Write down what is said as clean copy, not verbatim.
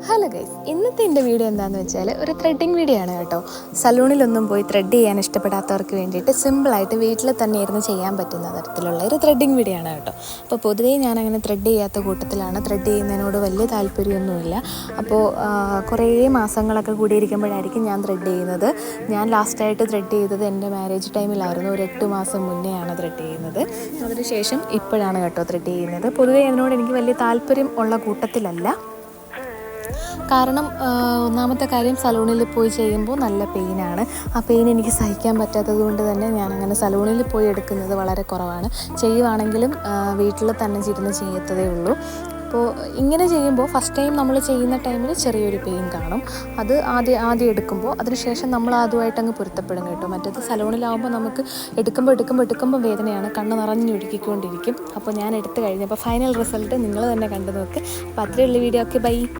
Hello guys, ഇന്നത്തെ എൻ്റെ video എന്താണെന്ന് വെച്ചാൽ ഒരു ത്രെഡിങ് വീഡിയോ ആണ് കേട്ടോ. സലൂണിലൊന്നും പോയി ത്രെഡ് ചെയ്യാൻ ഇഷ്ടപ്പെടാത്തവർക്ക് വേണ്ടിയിട്ട് സിമ്പിളായിട്ട് വീട്ടിൽ തന്നെ ഇരുന്ന് ചെയ്യാൻ പറ്റുന്ന തരത്തിലുള്ള ഒരു ത്രെഡിങ് വീഡിയോ ആണ് കേട്ടോ. അപ്പോൾ പൊതുവേ ഞാനങ്ങനെ ത്രെഡ് ചെയ്യാത്ത കൂട്ടത്തിലാണ്. ത്രെഡ് ചെയ്യുന്നതിനോട് വലിയ താല്പര്യമൊന്നുമില്ല. അപ്പോൾ കുറേ മാസങ്ങളൊക്കെ കൂടിയിരിക്കുമ്പോഴായിരിക്കും ഞാൻ ത്രെഡ് ചെയ്യുന്നത്. ഞാൻ ലാസ്റ്റായിട്ട് ത്രെഡ് ചെയ്തത് എൻ്റെ മാരേജ് ടൈമിലായിരുന്നു. ഒരു 8 മാസം മുന്നെയാണ് ത്രെഡ് ചെയ്യുന്നത്. അതിനുശേഷം ഇപ്പോഴാണ് കേട്ടോ ത്രെഡ് ചെയ്യുന്നത്. പൊതുവേ അതിനോട് എനിക്ക് വലിയ താല്പര്യം ഉള്ള കൂട്ടത്തിലല്ല. കാരണം ഒന്നാമത്തെ കാര്യം, സലൂണിൽ പോയി ചെയ്യുമ്പോൾ നല്ല പെയിനാണ്. ആ പെയിൻ എനിക്ക് സഹിക്കാൻ പറ്റാത്തത് കൊണ്ട് തന്നെ ഞാനങ്ങനെ സലൂണിൽ പോയി എടുക്കുന്നത് വളരെ കുറവാണ്. ചെയ്യുവാണെങ്കിലും വീട്ടിൽ തന്നെ ഇരുന്ന് ചെയ്യത്തതേ ഉള്ളൂ. അപ്പോൾ ഇങ്ങനെ ചെയ്യുമ്പോൾ ഫസ്റ്റ് ടൈം നമ്മൾ ചെയ്യുന്ന ടൈമിൽ ചെറിയൊരു പെയിൻ കാണും. അത് ആദ്യം എടുക്കുമ്പോൾ, അതിനുശേഷം നമ്മൾ അതുമായിട്ട് അങ്ങ് പൊരുത്തപ്പെടും കേട്ടോ. മറ്റേത് സലൂണിലാവുമ്പോൾ നമുക്ക് എടുക്കുമ്പോൾ വേദനയാണ്, കണ്ണ് നിറഞ്ഞൊഴുക്കിക്കൊണ്ടിരിക്കും. അപ്പോൾ ഞാൻ എടുത്തു കഴിഞ്ഞപ്പോൾ ഫൈനൽ റിസൾട്ട് നിങ്ങൾ തന്നെ കണ്ടു നോക്ക്. അപ്പോൾ അത്രയുള്ള വീഡിയോ. Okay, by.